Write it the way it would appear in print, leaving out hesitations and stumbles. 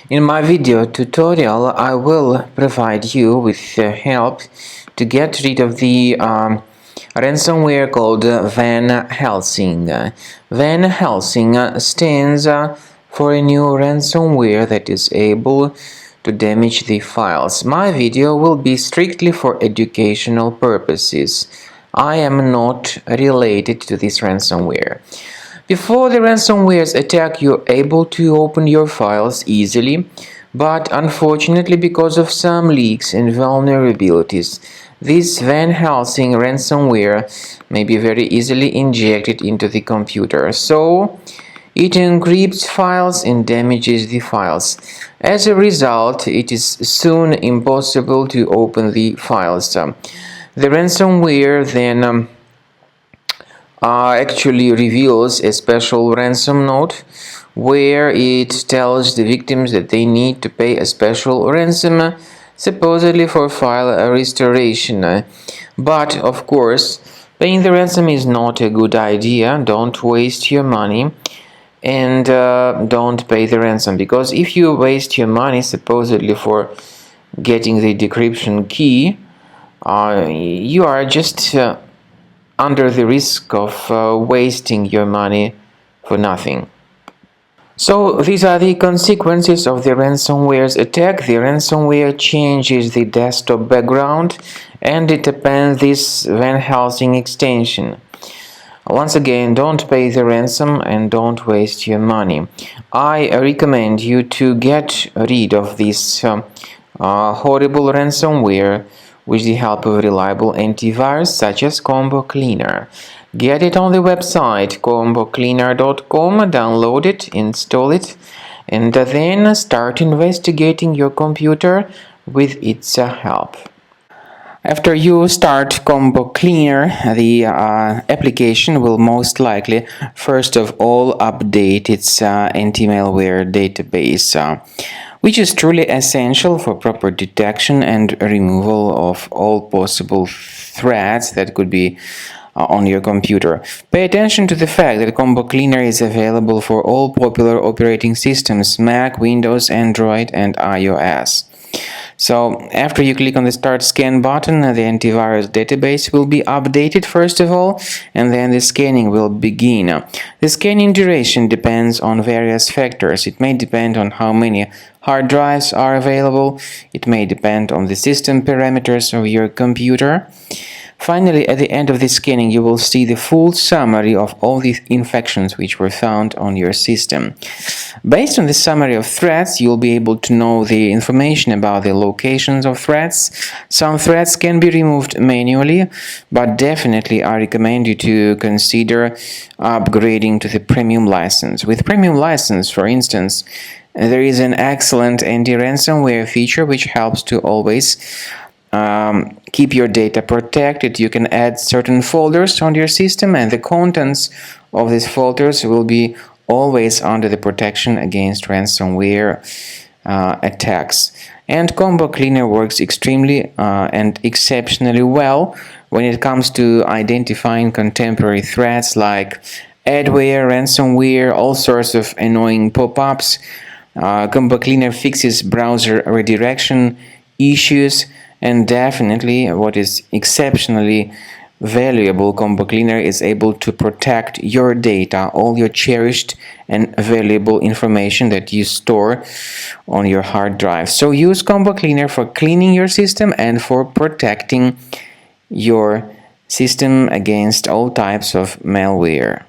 In my video tutorial, I will provide you with help to get rid of the ransomware called VanHelsing. VanHelsing stands for a new ransomware that is able to damage the files. My video will be strictly for educational purposes. I am not related to this ransomware. Before the ransomware's attack, you're able to open your files easily, but unfortunately, because of some leaks and vulnerabilities, this VanHelsing ransomware may be very easily injected into the computer. So, it encrypts files and damages the files. As a result, it is soon impossible to open the files. The ransomware then actually reveals a special ransom note where it tells the victims that they need to pay a special ransom, supposedly for file restoration. But of course, paying the ransom is not a good idea. Don't waste your money and don't pay the ransom, because if you waste your money supposedly for getting the decryption key, you are just under the risk of wasting your money for nothing. So these are the consequences of the ransomware's attack. The ransomware changes the desktop background and it appends this VanHelsing extension. Once again, don't pay the ransom and don't waste your money. I recommend you to get rid of this horrible ransomware with the help of reliable antivirus such as Combo Cleaner. Get it on the website combocleaner.com, download it, install it, and then start investigating your computer with its help. After you start Combo Cleaner, the application will most likely first of all update its anti-malware database, which is truly essential for proper detection and removal of all possible threats that could be on your computer. Pay attention to the fact that Combo Cleaner is available for all popular operating systems: Mac, Windows, Android, and iOS. So, after you click on the Start Scan button, the antivirus database will be updated first of all, and then the scanning will begin. The scanning duration depends on various factors. It may depend on how many hard drives are available. It may depend on the system parameters of your computer. Finally, at the end of the scanning, you will see the full summary of all the infections which were found on your system. Based on the summary of threats, you'll be able to know the information about the locations of threats. Some threats can be removed manually, but definitely I recommend you to consider upgrading to the premium license. With premium license, for instance, there is an excellent anti-ransomware feature which helps to always keep your data protected. You can add certain folders on your system, and the contents of these folders will be always under the protection against ransomware attacks. And Combo Cleaner works extremely and exceptionally well when it comes to identifying contemporary threats like adware, ransomware, all sorts of annoying pop-ups. Combo Cleaner fixes browser redirection issues. And definitely, what is exceptionally valuable, Combo Cleaner is able to protect your data, all your cherished and valuable information that you store on your hard drive. So use Combo Cleaner for cleaning your system and for protecting your system against all types of malware.